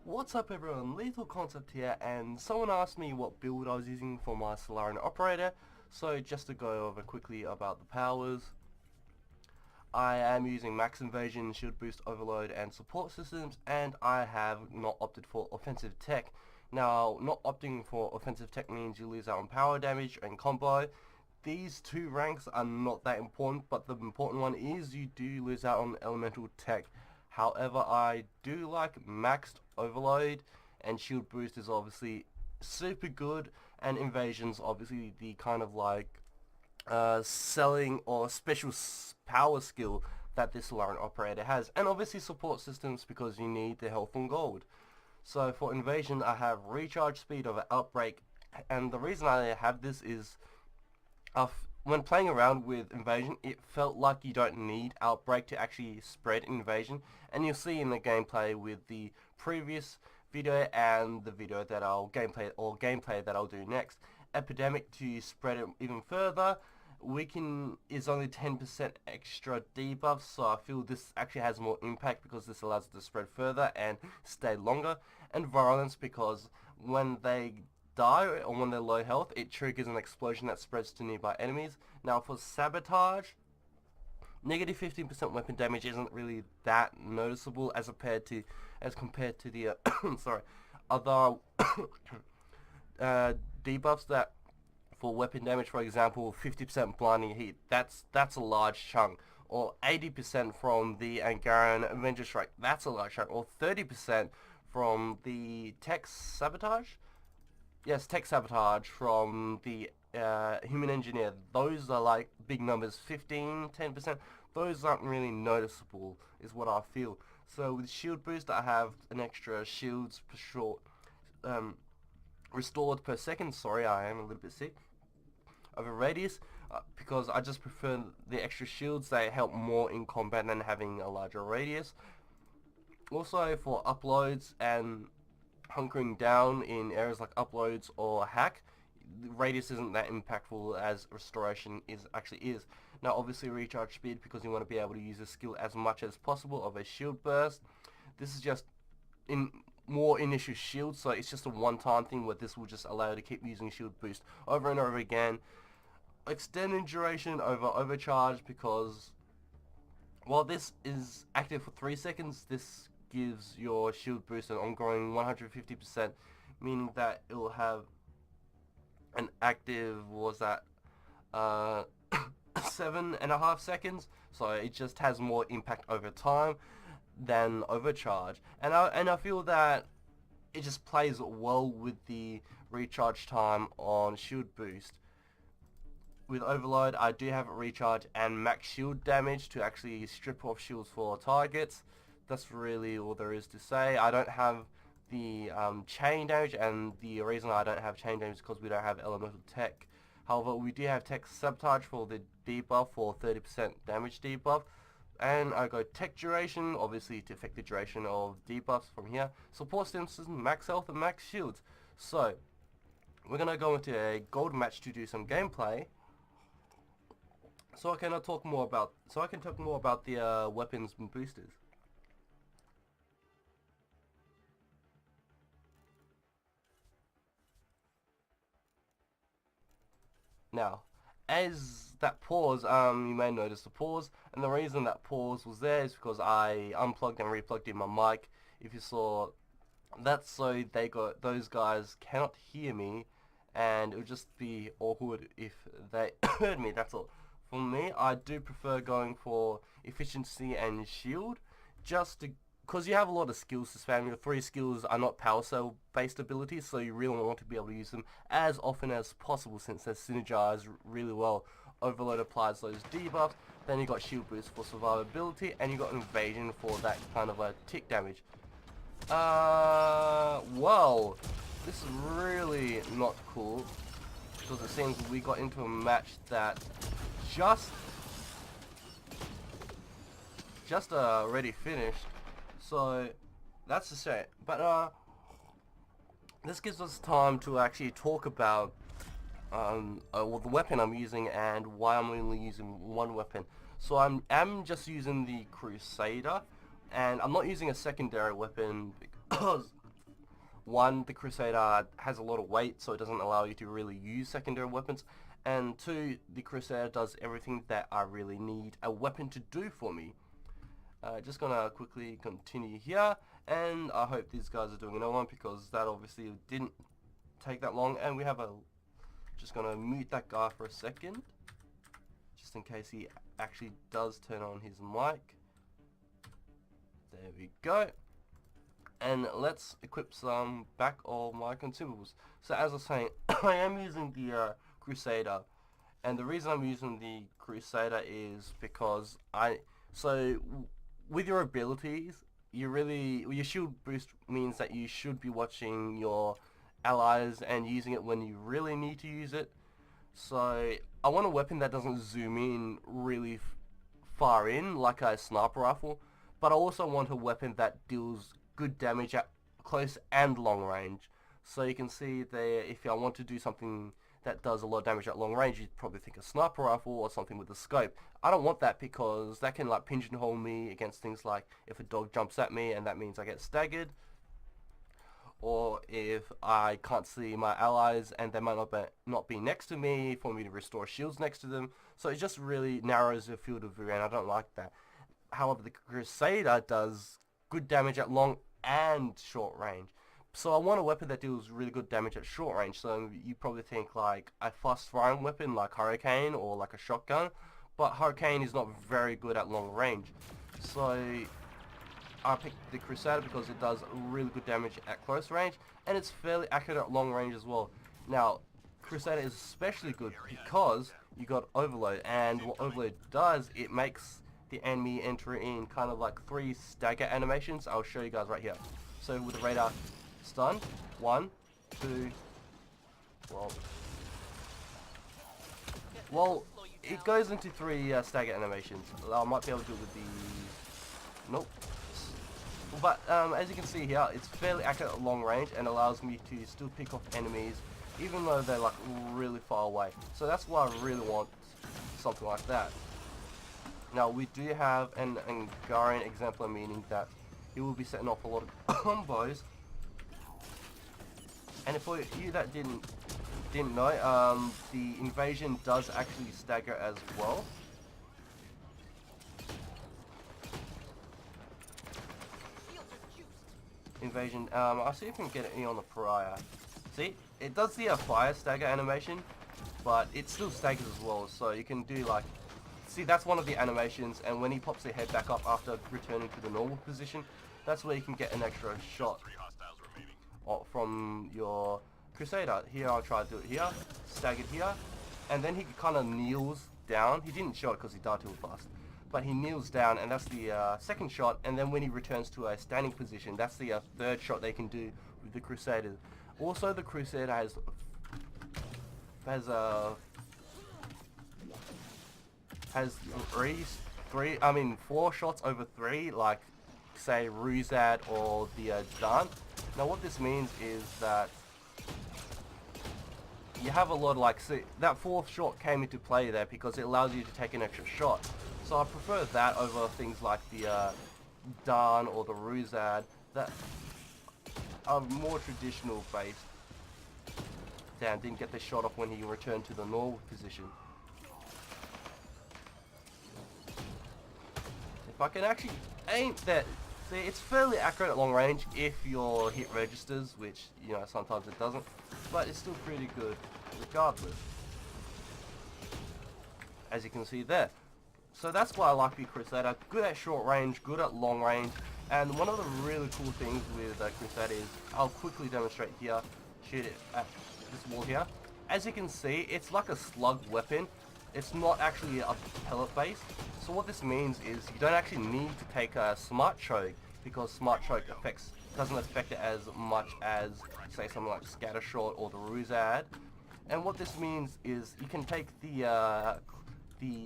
What's up everyone, Lethal Concept here, and someone asked me what build I was using for my Salarian operator, so just to go over quickly about the powers. I am using max invasion, shield boost, overload and support systems, and I have not opted for offensive tech. Now, not opting for offensive tech means you lose out on power damage and combo. These two ranks are not that important, but the important one is you do lose out on elemental tech. However, I do like maxed overload, and shield boost is obviously super good, and invasion's obviously the kind of like selling or special power skill that this Salarian operator has, and obviously support systems because you need the health and gold. So for invasion, I have recharge speed over outbreak, and the reason I have this is when playing around with invasion, it felt like you don't need outbreak to actually spread invasion, and you'll see in the gameplay with the previous video and the video that I'll gameplay that I'll do next. Epidemic, to spread it even further, weaken is only 10% extra debuff, so I feel this actually has more impact because this allows it to spread further and stay longer. And violence, because when they die or when they're low health, it triggers an explosion that spreads to nearby enemies. Now for sabotage, negative 15% weapon damage isn't really that noticeable as compared to the sorry, other debuffs that for weapon damage. For example, 50% blinding heat, that's a large chunk, or 80% from the Angarian Avenger Strike, that's a large chunk, or 30% from the tech sabotage. Yes, tech sabotage from the human engineer. Those are like big numbers, 15, 10%. Those aren't really noticeable, is what I feel. So with shield boost, I have an extra shields per short, restored per second. Sorry, I am a little bit sick. Over radius, because I just prefer the extra shields. They help more in combat than having a larger radius. Also for uploads and hunkering down in areas like uploads or hack, the radius isn't that impactful as restoration actually is. Now obviously recharge speed, because you want to be able to use the skill as much as possible of a shield burst. This is just in more initial shield, so it's just a one-time thing where this will just allow you to keep using shield boost over and over again. Extended duration over overcharge, because while this is active for 3 seconds, this gives your shield boost an ongoing 150%, meaning that it will have an active, what was that, 7.5 seconds, so it just has more impact over time than overcharge, and I feel that it just plays well with the recharge time on shield boost. With overload, I do have it recharge and max shield damage to actually strip off shields for targets. That's really all there is to say. I don't have the chain damage, and the reason I don't have chain damage is because we don't have elemental tech. However, we do have tech sabotage for the debuff, for 30% damage debuff. And I go tech duration, obviously to affect the duration of debuffs from here. Support systems, max health and max shields. So, we're going to go into a gold match to do some gameplay. So I can talk more about the weapons and boosters. Now, as that pause, you may notice the pause, and the reason that pause was there is because I unplugged and replugged in my mic. If you saw, that's so those guys cannot hear me, and it would just be awkward if they heard me. That's all. For me, I do prefer going for efficiency and shield, just because you have a lot of skills to spam. Your 3 skills are not power cell based abilities, so you really want to be able to use them as often as possible, since they synergize really well. Overload applies those debuffs, then you got shield boost for survivability, and you got invasion for that kind of a tick damage. Well, this is really not cool, because it seems we got into a match that just already finished, so that's a shame. But this gives us time to actually talk about well, the weapon I'm using and why I'm only using one weapon. So I'm just using the Crusader, and I'm not using a secondary weapon because one, the Crusader has a lot of weight, so it doesn't allow you to really use secondary weapons. And two, the Crusader does everything that I really need a weapon to do for me. Just gonna quickly continue here, and I hope these guys are doing another one because that obviously didn't take that long. And we have a, just gonna mute that guy for a second, just in case he actually does turn on his mic. There we go. And let's equip some back of my consumables. So as I was saying, I am using the Crusader, and the reason I'm using the Crusader is because with your abilities, your shield boost means that you should be watching your allies and using it when you really need to use it. So I want a weapon that doesn't zoom in really far in like a sniper rifle, but I also want a weapon that deals good damage at close and long range. So you can see there, if I want to do something that does a lot of damage at long range, you'd probably think a sniper rifle or something with a scope. I don't want that because that can like pigeonhole me against things like if a dog jumps at me and that means I get staggered, or if I can't see my allies and they might not be next to me for me to restore shields next to them. So it just really narrows the field of view, and I don't like that. However, the Crusader does good damage at long and short range. So I want a weapon that deals really good damage at short range. So you probably think like a fast firing weapon like Hurricane or like a shotgun, but Hurricane is not very good at long range. So I picked the Crusader because it does really good damage at close range, and it's fairly accurate at long range as well. Now, Crusader is especially good because you got Overload, and what Overload does, it makes the enemy enter in kind of like 3 stagger animations. I'll show you guys right here. So with the radar stun, 1, 2, well, it goes into 3 stagger animations. I might be able to do it with the, nope. But as you can see here, it's fairly accurate at long range and allows me to still pick off enemies even though they're like really far away. So that's why I really want something like that. Now we do have an Angarian exemplar, meaning that he will be setting off a lot of combos. And for you that didn't know, the invasion does actually stagger as well. Invasion, I'll see if I can get it on the Pariah. See, it does the fire stagger animation, but it still staggers as well, so you can do like, see, that's one of the animations, and when he pops his head back up after returning to the normal position, that's where you can get an extra shot from your Crusader. Here, I'll try to do it here, staggered here, and then he kind of kneels down. He didn't show it because he died too fast, but he kneels down, and that's the second shot. And then when he returns to a standing position, that's the third shot they can do with the Crusader. Also, the Crusader has 4 shots over 3, like say Ruzad or the Dan. Now what this means is that you have a lot of like, see, that 4th shot came into play there because it allows you to take an extra shot. So I prefer that over things like the Dan or the Ruzad that are more traditional based. Damn, didn't get the shot off when he returned to the normal position. If I can actually aim that, see, it's fairly accurate at long range if your hit registers, which, you know, sometimes it doesn't, but it's still pretty good regardless, as you can see there. So that's why I like the Crusader. Good at short range, good at long range, and one of the really cool things with Crusader is, I'll quickly demonstrate here, shoot it at this wall here. As you can see, it's like a slug weapon. It's not actually a pellet base. So what this means is you don't actually need to take a Smart Choke, because Smart Choke doesn't affect it as much as, say, something like Scatter Shot or the Ruzad. And what this means is you can take the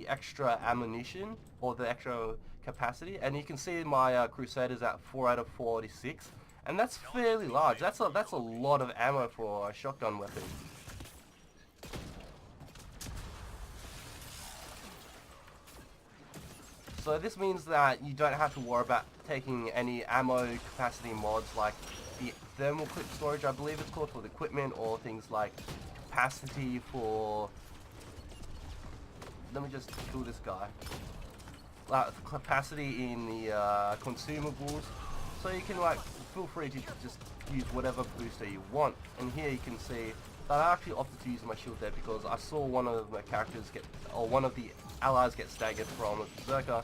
extra ammunition or the extra capacity, and you can see my Crusader's at 4 out of 46, and that's fairly large. That's a lot of ammo for a shotgun weapon. So this means that you don't have to worry about taking any ammo capacity mods like the thermal clip storage, I believe it's called, for the equipment, or things like capacity for... Let me just kill this guy. Capacity in the consumables, so you can like feel free to just use whatever booster you want. And here you can see that I actually opted to use my shield there because I saw one of my characters get, or one of the allies get staggered from a berserker,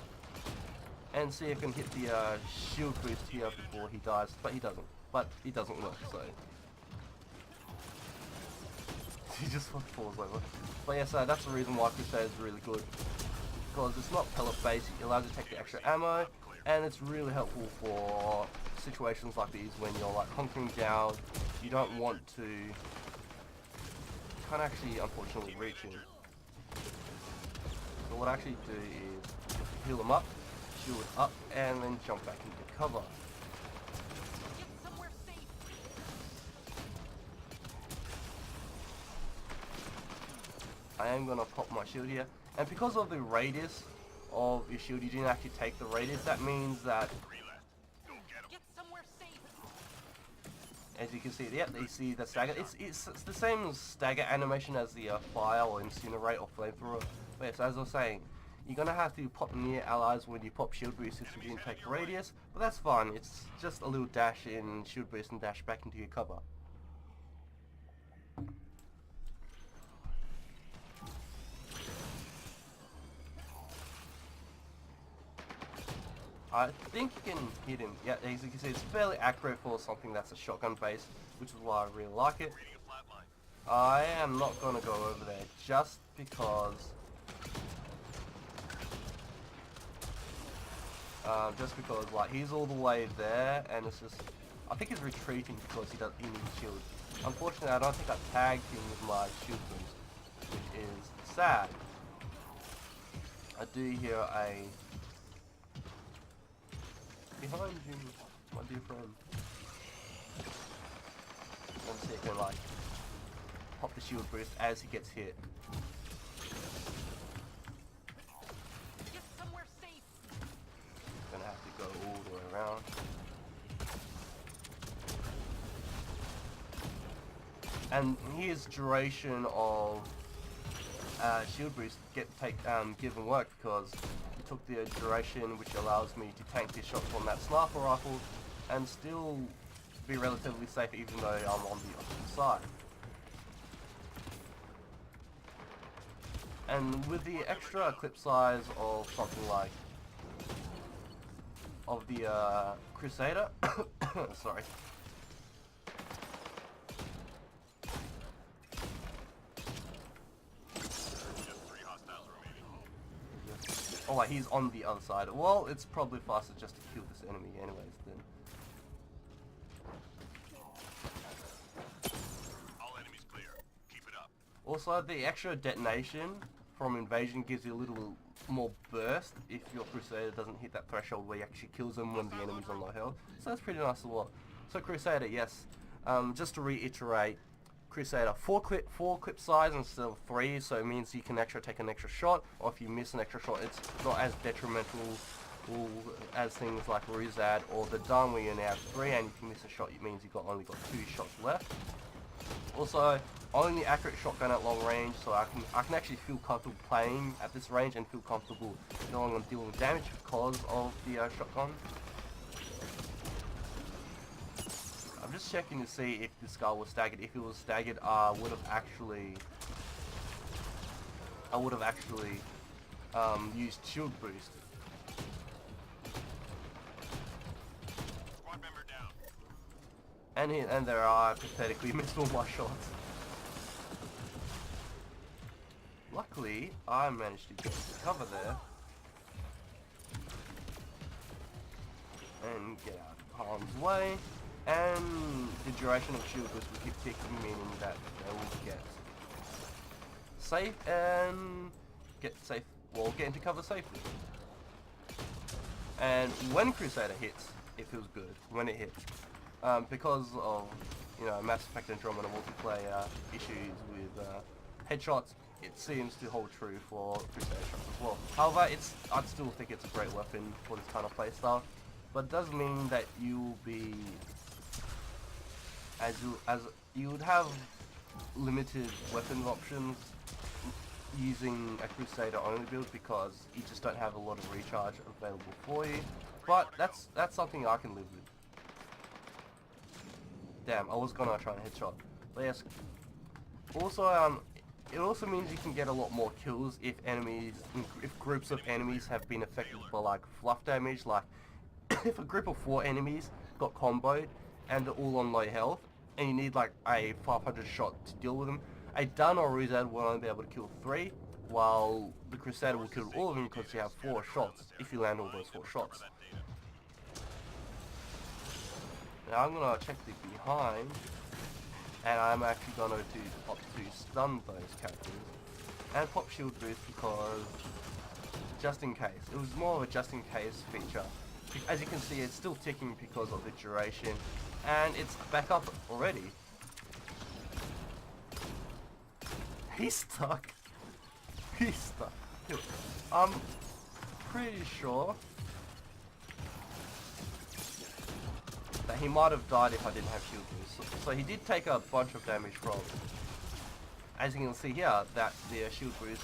and see if I can hit the shield boost here before he dies, but he doesn't. But it doesn't work, so he just falls over. But yeah, so that's the reason why Crusade is really good, because it's not pellet based. It allows you to take the extra ammo, and it's really helpful for situations like these when you're like hunkering down. You don't want to, can't actually unfortunately reach him. So what I actually do is heal him up, shield up, and then jump back into cover. I am going to pop my shield here, and because of the radius of your shield, you didn't actually take the radius. That means that, as you can see, yep, you see the stagger. It's the same stagger animation as the fire or incinerate or flamethrower. But yeah, so as I was saying, you're going to have to pop near allies when you pop shield boost if you didn't take the radius, but that's fine. It's just a little dash in shield boost and dash back into your cover. I think you can hit him. Yeah, as you can see, it's fairly accurate for something that's a shotgun base, which is why I really like it. I am not going to go over there just because... like, he's all the way there, and it's just... I think he's retreating because he needs shield. Unfortunately, I don't think I tagged him with my shield boost, which is sad. I do hear a... behind you, my dear friend. Let's see if I can like pop the shield boost as he gets hit. Get somewhere safe. Gonna have to go all the way around. And here's duration of shield boost given work, because it took the duration which allows me to tank the shots from that sniper rifle and still be relatively safe even though I'm on the opposite side. And with the extra clip size of something like of the Crusader, sorry. Oh wait, he's on the other side. Well, it's probably faster just to kill this enemy anyways then. All enemies clear. Keep it up. Also, the extra detonation from invasion gives you a little more burst if your Crusader doesn't hit that threshold where he actually kills them when the enemy's on low health. So that's pretty nice as well. So Crusader, yes. Just to reiterate, Crusader, 4 clip size instead of 3, so it means you can actually take an extra shot, or if you miss an extra shot, it's not as detrimental as things like Ruzad or the Dun where you now have 3, and if you miss a shot, it means you've only got 2 shots left. Also, only accurate shotgun at long range, so I can actually feel comfortable playing at this range and feel comfortable going on dealing damage because of the shotgun. I'm just checking to see if this guy was staggered. If he was staggered, I would have actually used shield boost. Squad member down. And there I pathetically missed all my shots. Luckily, I managed to get to cover there and get out of harm's way. And the duration of shield boost will keep ticking, meaning that they will get safe and get into cover safely. And when Crusader hits, it feels good when it hits. Because of, Mass Effect Andromeda multiplayer issues with headshots, it seems to hold true for Crusader shots as well. However, I'd still think it's a great weapon for this kind of playstyle, but it does mean that you'll be as you would have limited weapons options using a Crusader only build because you just don't have a lot of recharge available for you. But that's something I can live with. Damn, I was gonna try and headshot. But yes. Also, it also means you can get a lot more kills if groups of enemies have been affected by like fluff damage. Like if a group of 4 enemies got comboed and they're all on low health, and you need like a 500 shot to deal with them, a Dun or Ruzad will only be able to kill 3, while the Crusader will kill all of them because you have 4 shots if you land all those 4 shots. Now I'm gonna check the behind, and I'm actually gonna opt to stun those characters and pop shield boost because just in case. It was more of a just in case feature. As you can see, it's still ticking because of the duration, and it's back up already. He's stuck. He's stuck. I'm pretty sure that he might have died if I didn't have shield boost. So he did take a bunch of damage from. As you can see here, that the shield boost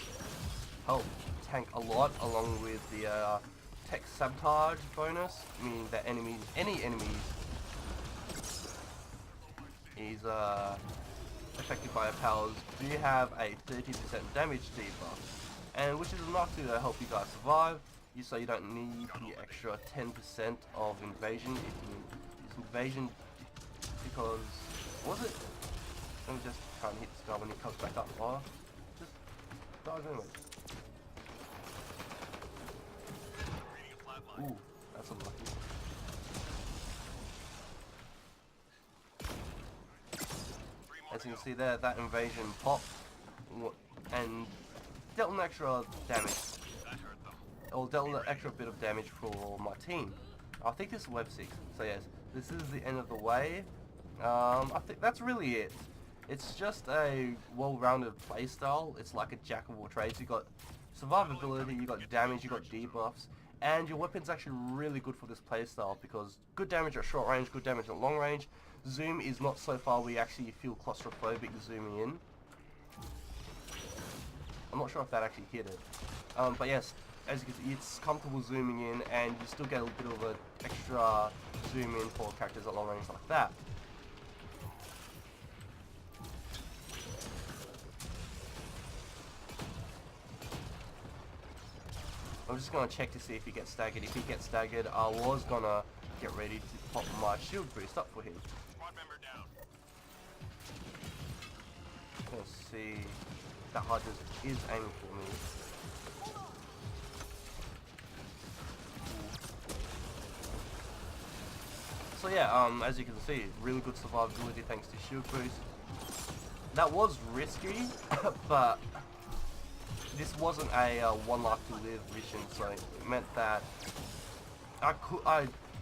helped tank a lot, along with the tech sabotage bonus, meaning that any enemy is affected by our powers do have a 30% damage debuff, and which is enough to help you guys survive. So you don't need the extra 10% of invasion if you use invasion, because what was it? Let me just try and hit this guy when he comes back up. Oh, just dies anyway. Ooh, that's unlucky. As you can see there, that invasion popped and dealt an extra damage. Or dealt an extra bit of damage for my team. I think this is wave 6. So yes, this is the end of the wave. I think that's really it. It's just a well-rounded playstyle. It's like a jack of all trades. You got survivability, you got damage, you got debuffs, and your weapon's actually really good for this playstyle because good damage at short range, good damage at long range. Zoom is not so far we actually feel claustrophobic zooming in. I'm not sure if that actually hit it. But yes, as you can see, it's comfortable zooming in, and you still get a bit of an extra zoom in for characters at long range like that. I'm just going to check to see if he gets staggered. If he gets staggered, I was going to get ready to pop my shield boost up for him. Let's see. That Hodges is aiming for me. So yeah, as you can see, really good survivability thanks to shield boost. That was risky, but this wasn't a one life to live mission, so it meant that I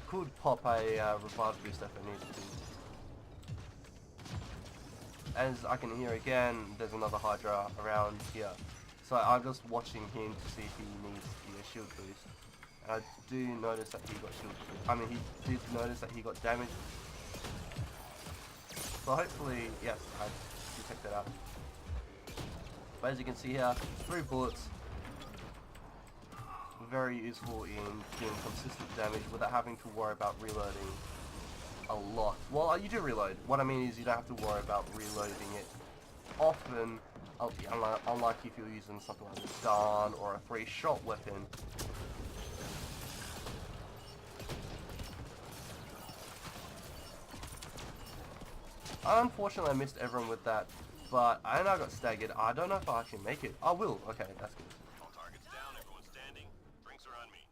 could pop a revive boost if I needed to. As I can hear again, there's another Hydra around here. So I'm just watching him to see if he needs the shield boost. And I do notice that he got shield boost. I mean, he did notice that he got damage. So hopefully, yes, I detect that out. But as you can see here, 3 bullets. Very useful in doing consistent damage without having to worry about reloading a lot. Well, you do reload. What I mean is you don't have to worry about reloading it often, unlike if you're using something like a stun or a 3-shot weapon. Unfortunately, I missed everyone with that, but I know I got staggered. I don't know if I can make it. I will. Okay, that's good. All targets down, everyone standing. Drinks are on me.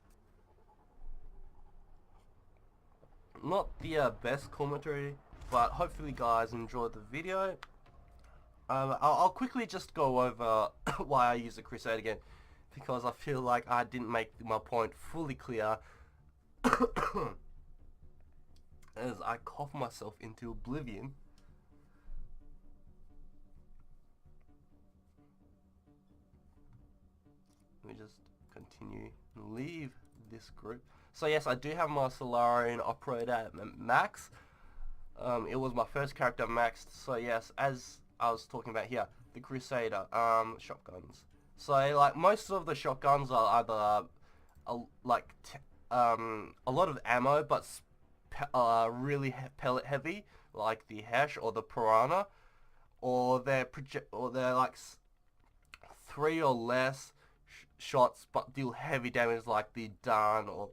Not the best commentary, but hopefully guys enjoyed the video. I'll quickly just go over why I use the Crusade again, because I feel like I didn't make my point fully clear as I cough myself into oblivion. Let me just continue and leave this group. So yes, I do have my Salarian operator at max. It was my first character maxed. So yes, as I was talking about here, the Crusader, shotguns. So like most of the shotguns are either a lot of ammo, but really pellet heavy, like the Hesh or the Piranha, or they're like three or less shots but deal heavy damage, like the Dan or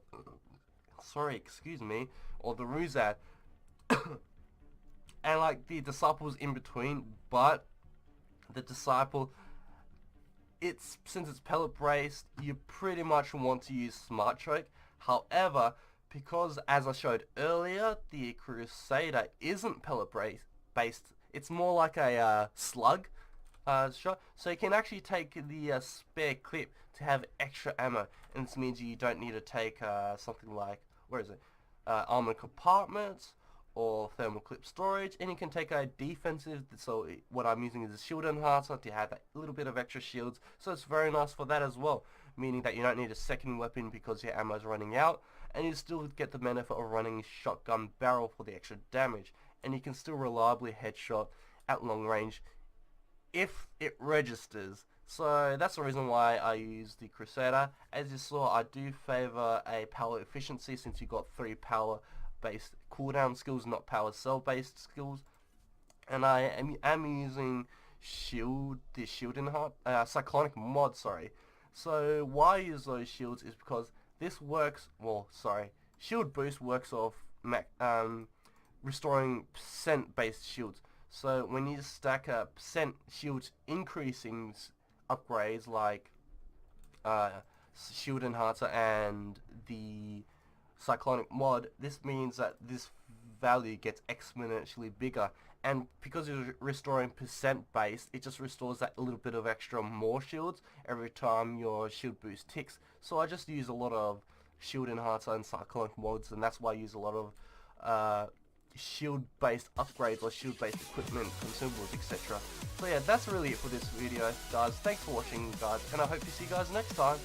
sorry, excuse me, or the Ruzad, and like the Disciple's in between, but the Disciple, since it's pellet braced, you pretty much want to use Smart Choke. However, because as I showed earlier, the Crusader isn't pellet based, it's more like a slug shot, so you can actually take the spare clip to have extra ammo, and this means you don't need to take something like, where is it, armored compartments or thermal clip storage, and you can take a defensive, so what I'm using is a shield enhancer to have a little bit of extra shields, so it's very nice for that as well, meaning that you don't need a second weapon because your ammo is running out, and you still get the benefit of running shotgun barrel for the extra damage, and you can still reliably headshot at long range if it registers. So that's the reason why I use the Crusader. As you saw, I do favor a power efficiency since you got 3 power based cooldown skills, not power cell based skills. And I am using the shield enhance, cyclonic mod, sorry. So why I use those shields is because this works, shield boost works off restoring percent based shields. So when you stack up percent shields increasing upgrades like shield enhancer and the cyclonic mod, this means that this value gets exponentially bigger, and because you're restoring percent based, it just restores that little bit of extra more shields every time your shield boost ticks. So I just use a lot of shield enhancer and cyclonic mods, and that's why I use a lot of shield based upgrades or shield based equipment, consumables, etc. So yeah, that's really it for this video guys. Thanks for watching guys, and I hope to see you guys next time.